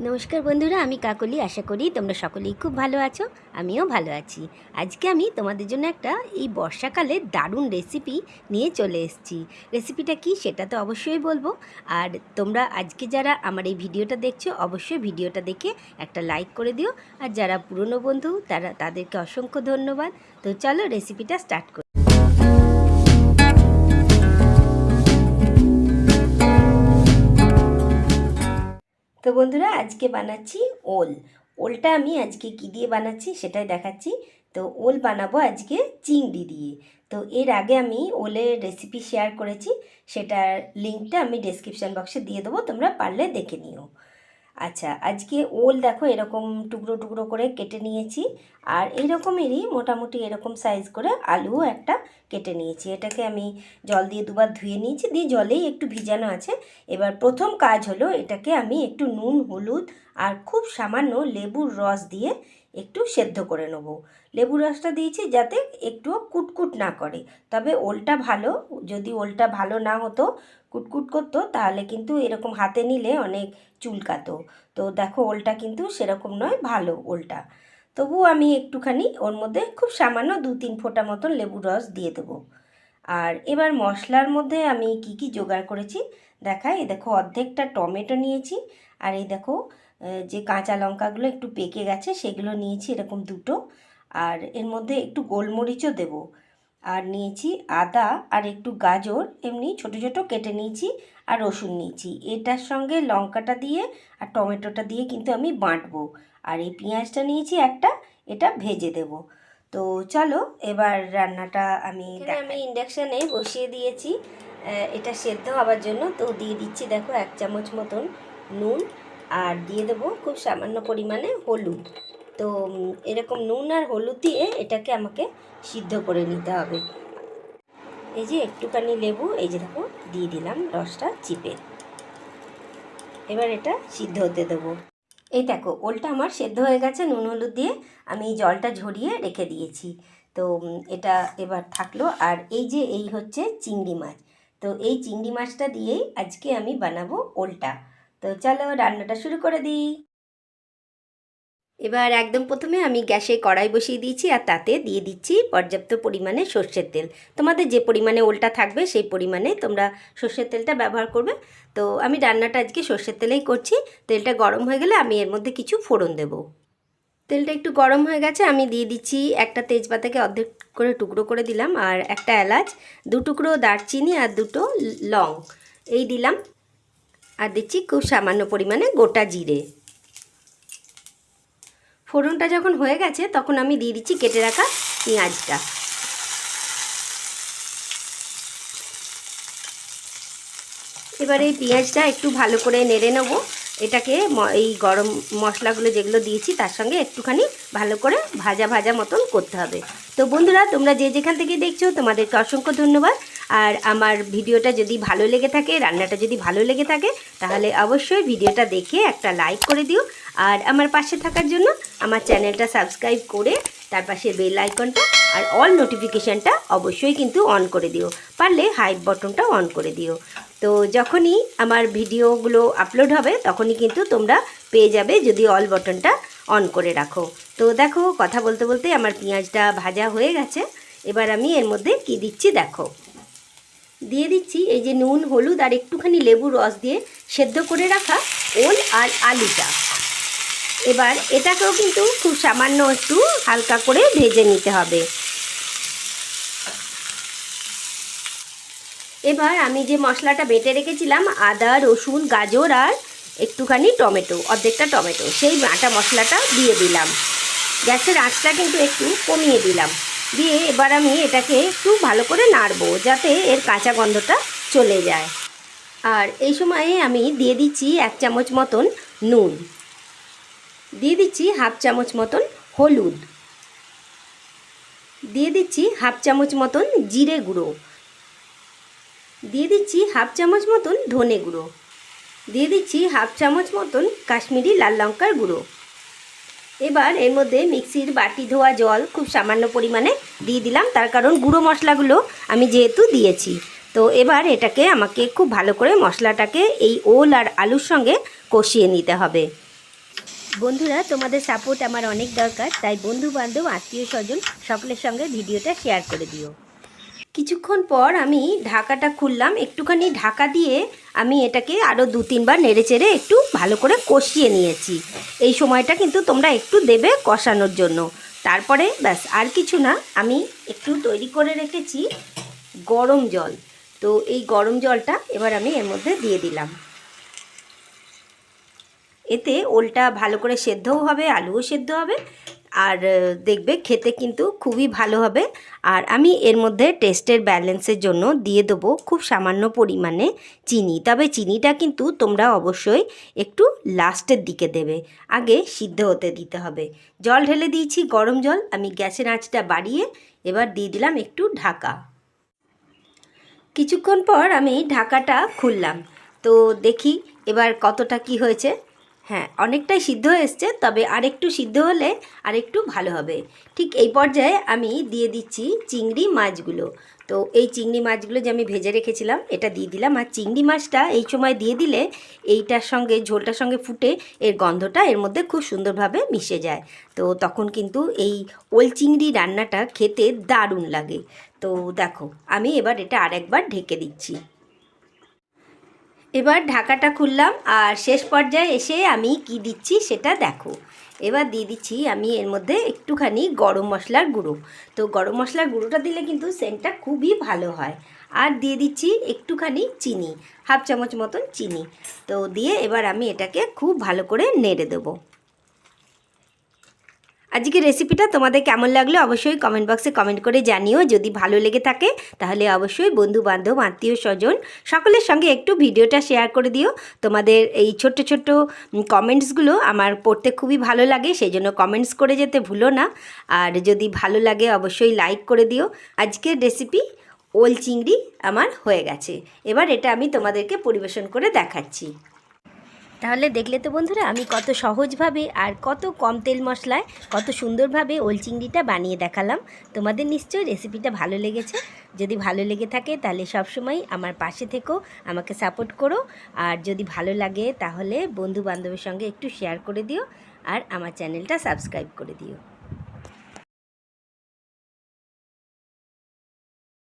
নমস্কার বন্ধুরা, আমি কাকলি। আশা করি তোমরা সকলেই খুব ভালো আছো, আমিও ভালো আছি। আজকে আমি তোমাদের জন্য একটা এই বর্ষাকালে দারুণ রেসিপি নিয়ে চলে এসেছি। রেসিপিটা কি সেটা তো অবশ্যই বলবো। আর তোমরা আজকে যারা আমার এই ভিডিওটা দেখছো, অবশ্যই ভিডিওটা দেখে একটা লাইক করে দিও। আর যারা পুরনো বন্ধু তাদেরকে অসংখ্য ধন্যবাদ। তো চলো রেসিপিটা স্টার্ট করি। তো বন্ধুরা, আজকে বানাচ্ছি ওল। ওলটা আমি আজকে কী দিয়ে বানাচ্ছি সেটাই দেখাচ্ছি। তো ওল বানাবো আজকে চিংড়ি দিয়ে। তো এর আগে আমি ওলের রেসিপি শেয়ার করেছি, সেটার লিঙ্কটা আমি ডেসক্রিপশান বক্সে দিয়ে দেবো, তোমরা পারলে দেখে নিও। আচ্ছা, আজকে ওল দেখো এরকম টুকরো টুকরো করে কেটে নিয়েছি। আর এইরকমেরই মোটামুটি এরকম সাইজ করে আলুও একটা কেটে নিয়েছি। এটাকে আমি জল দিয়ে দুবার ধুয়ে নিয়েছি, দিয়ে জলেই একটু ভিজানো আছে। এবার প্রথম কাজ হলো এটাকে আমি একটু নুন, হলুদ আর খুব সামান্য লেবুর রস দিয়ে একটু সেদ্ধ করে নেবো। লেবুর রসটা দিয়েছি যাতে একটুও কুটকুট না করে। তবে ওলটা ভালো, যদি ওলটা ভালো না হতো, কুটকুট করতো, তাহলে কিন্তু এরকম হাতে নিলে অনেক চুলকাতো। তো দেখো ওলটা কিন্তু সেরকম নয়, ভালো ওলটা। তবু আমি একটুখানি ওর মধ্যে খুব সামান্য 2-3 ফোঁটা মতন লেবুর রস দিয়ে দেবো। আর এবার মশলার মধ্যে আমি কি কি জোগাড় করেছি দেখাই। এই দেখো অর্ধেকটা টমেটো নিয়েছি। আর এই দেখো যে কাঁচা লঙ্কাগুলো একটু পেকে গেছে সেগুলো নিয়েছি এরকম দুটো। আর এর মধ্যে একটু গোলমরিচও দেবো। আর নিয়েছি আদা আর একটু গাজর এমনি ছোট ছোট কেটে নিয়েছি। আর রসুন নিয়েছি। এটার সঙ্গে লঙ্কাটা দিয়ে আর টমেটোটা দিয়ে কিন্তু আমি বাটবো। আর এই পেঁয়াজটা নিয়েছি একটা, এটা ভেজে দেব। তো চলো এবার রান্নাটা আমি ইন্ডাকশানে বসিয়ে দিয়েছি এটা সেদ্ধ হওয়ার জন্য। তো দিয়ে দিচ্ছি দেখো 1 চামচ মতন নুন, আর দিয়ে দেবো খুব সামান্য পরিমাণে হলুদ। তো এরকম নুন আর হলুদ দিয়ে এটাকে আমাকে সিদ্ধ করে নিতে হবে। এই যে একটুখানি লেবু, এই যে দেখো দিয়ে দিলাম রসটা চিপে। এবার এটা সিদ্ধ হতে দেবো। এই দেখো ওলটা আমার সেদ্ধ হয়ে গেছে নুন হলুদ দিয়ে। আমি জলটা ঝরিয়ে রেখে দিয়েছি। তো এটা এবার থাকলো। আর এই হচ্ছে চিংড়ি মাছ। তো এই চিংড়ি মাছটা দিয়েই আজকে আমি বানাবো ওলটা। তো চলো রান্নাটা শুরু করে দিই। এবার একদম প্রথমে আমি গ্যাসে কড়াই বসিয়ে দিয়েছি, আর তাতে দিয়ে দিচ্ছি পর্যাপ্ত পরিমাণে সর্ষের তেল। তোমাদের যে পরিমাণে ওলটা থাকবে সেই পরিমাণে তোমরা সর্ষের তেলটা ব্যবহার করবে। তো আমি রান্নাটা আজকে সর্ষের তেলেই করছি। তেলটা গরম হয়ে গেলে আমি এর মধ্যে কিছু ফোড়ন দেব। তেলটা একটু গরম হয়ে গেছে, আমি দিয়ে দিচ্ছি একটা তেজপাতাকে অর্ধেক করে টুকরো করে দিলাম, আর একটা এলাচ, 2 টুকরো দারচিনি আর 2টো লং এই দিলাম। আর দিচ্ছি খুব সামান্য পরিমাণে গোটা জিরে। ফোড়নটা যখন হয়ে গেছে তখন আমি দিয়ে দিচ্ছি কেটে রাখা পেঁয়াজটা। এবার এই পেঁয়াজটা একটু ভালো করে নেড়ে নেব। এটাকে এই গরম মশলাগুলো যেগুলো দিয়েছি তার সঙ্গে একটুখানি ভালো করে ভাজা ভাজা মতন করতে হবে। তো বন্ধুরা, তোমরা যে যেখান থেকে দেখছো তোমাদেরকে অসংখ্য ধন্যবাদ। আর আমার ভিডিওটা যদি ভালো লেগে থাকে, রান্নাটা যদি ভালো লেগে থাকে, তাহলে অবশ্যই ভিডিওটা দেখে একটা লাইক করে দিও। আর আমার পাশে থাকার জন্য আমার চ্যানেলটা সাবস্ক্রাইব করে তার পাশে বেল আইকনটা আর অল নোটিফিকেশানটা অবশ্যই কিন্তু অন করে দিও। পারলে হাইপ বটনটা অন করে দিও। তো যখনই আমার ভিডিওগুলো আপলোড হবে তখনই কিন্তু তোমরা পেয়ে যাবে যদি অল বটনটা অন করে রাখো। তো দেখো কথা বলতে বলতে আমার পেঁয়াজটা ভাজা হয়ে গেছে। এবার আমি এর মধ্যে কি দিচ্ছি দেখো, দিয়ে দিচ্ছি এই যে নুন হলুদ আর একটুখানি লেবু রস দিয়ে সেদ্ধ করে রাখা ওল আর আলুটা। এবার এটাকেও কিন্তু খুব সামান্য একটু হালকা করে ভেজে নিতে হবে। এবার আমি যে মশলাটা বেটে রেখেছিলাম আদা রসুন গাজর আর একটুখানি টমেটো, অর্ধেকটা টমেটো, সেই বাটা মশলাটা দিয়ে দিলাম। গ্যাসের আঁচটা কিন্তু একটু কমিয়ে দিলাম। দিয়ে এবার আমি এটাকে একটু ভালো করে নাড়বো যাতে এর কাঁচা গন্ধটা চলে যায়। আর এই সময়ে আমি দিয়ে দিচ্ছি 1 চামচ মতন নুন, দিয়ে দিচ্ছি 1/2 চামচ মতন হলুদ, দিয়ে দিচ্ছি 1/2 চামচ মতন জিরে গুঁড়ো, দিয়ে দিচ্ছি 1/2 চামচ মতন ধনে গুঁড়ো, দিয়ে দিচ্ছি 1/2 চামচ মতন কাশ্মীরি লাল লঙ্কার গুঁড়ো। এবার এর মধ্যে মিক্সির বাটি ধোয়া জল খুব সামান্য পরিমাণে দিয়ে দিলাম, তার কারণ গুঁড়ো মশলাগুলো আমি যেহেতু দিয়েছি। তো এবার আমাকে খুব ভালো করে মশলাটাকে এই ওল আর আলুর সঙ্গে কষিয়ে নিতে হবে। বন্ধুরা, তোমাদের সাপোর্ট আমার অনেক দরকার, তাই বন্ধু বান্ধব আত্মীয় স্বজন সকলের সঙ্গে ভিডিওটা শেয়ার করে দিও। কিছুক্ষণ পর আমি ঢাকাটা খুললাম, একটুখানি ঢাকা দিয়ে আমি এটাকে আরও 2-3 বার নেড়ে চেড়ে একটু ভালো করে কষিয়ে নিয়েছি। এই সময়টা কিন্তু তোমরা একটু দেবে কষানোর জন্য। তারপরে ব্যাস, আর কিছু না, আমি একটু তৈরি করে রেখেছি গরম জল। তো এই গরম জলটা এবার আমি এর মধ্যে দিয়ে দিলাম। এতে ওলটা ভালো করে সেদ্ধও হবে, আলুও সেদ্ধ হবে, আর দেখবে খেতে কিন্তু খুবই ভালো হবে। আর আমি এর মধ্যে টেস্টের ব্যালেন্সের জন্য দিয়ে দেবো খুব সামান্য পরিমাণে চিনি। তবে চিনিটা কিন্তু তোমরা অবশ্যই একটু লাস্টের দিকে দেবে, আগে সিদ্ধ হতে দিতে হবে। জল ঢেলে দিয়েছি, গরম জল। আমি গ্যাসের আঁচটা বাড়িয়ে এবার দিয়ে দিলাম একটু ঢাকা। কিছুক্ষণ পর আমি ঢাকাটা খুললাম, তো দেখি এবার কতটা কি হয়েছে। হ্যাঁ, অনেকটাই সিদ্ধ হয়ে এসছে, তবে আরেকটু সিদ্ধ হলে আরেকটু ভালো হবে। ঠিক এই পর্যায়ে আমি দিয়ে দিচ্ছি চিংড়ি মাছগুলো। তো এই চিংড়ি মাছগুলো যে আমি ভেজে রেখেছিলাম এটা দিয়ে দিলাম। আর চিংড়ি মাছটা এই সময় দিয়ে দিলে এইটার সঙ্গে, ঝোলটার সঙ্গে ফুটে এর গন্ধটা এর মধ্যে খুব সুন্দরভাবে মিশে যায়। তো তখন কিন্তু এই ওল চিংড়ি রান্নাটা খেতে দারুণ লাগে। তো দেখো, আমি এবার এটা আরেকবার ঢেকে দিচ্ছি। এবার ঢাকাটা খুললাম, আর শেষ পর্যায়ে এসে আমি কি দিচ্ছি সেটা দেখো। এবার দিয়ে দিচ্ছি আমি এর মধ্যে একটুখানি গরম মশলার গুঁড়ো। তো গরম মশলার গুঁড়োটা দিলে কিন্তু সেন্টটা খুবই ভালো হয়। আর দিয়ে দিচ্ছি একটুখানি চিনি, 1/2 চামচ মতন চিনি। তো দিয়ে এবার আমি এটাকে খুব ভালো করে নেড়ে দেবো। আজকের রেসিপিটা তোমাদের কেমন লাগলো অবশ্যই কমেন্ট বক্সে কমেন্ট করে জানিও। যদি ভালো লেগে থাকে তাহলে অবশ্যই বন্ধু বান্ধব আত্মীয় স্বজন সকলের সঙ্গে একটু ভিডিওটা শেয়ার করে দিও। তোমাদের এই ছোট্ট ছোট্ট কমেন্টসগুলো আমার পড়তে খুবই ভালো লাগে, সেই জন্য কমেন্টস করে যেতে ভুলো না। আর যদি ভালো লাগে অবশ্যই লাইক করে দিও। আজকের রেসিপি ওল চিংড়ি আমার হয়ে গেছে। এবার এটা আমি তোমাদেরকে পরিবেশন করে দেখাচ্ছি। তাহলে দেখলে তো বন্ধুরা, আমি কত সহজভাবে আর কত কম তেল মশলায় কত সুন্দরভাবে ওল চিংড়িটা বানিয়ে দেখালাম। তোমাদের নিশ্চয়ই রেসিপিটা ভালো লেগেছে। যদি ভালো লেগে থাকে তাহলে সবসময় আমার পাশে থেকো, আমাকে সাপোর্ট করো। আর যদি ভালো লাগে তাহলে বন্ধু বান্ধবের সঙ্গে একটু শেয়ার করে দিও, আর আমার চ্যানেলটা সাবস্ক্রাইব করে দিও।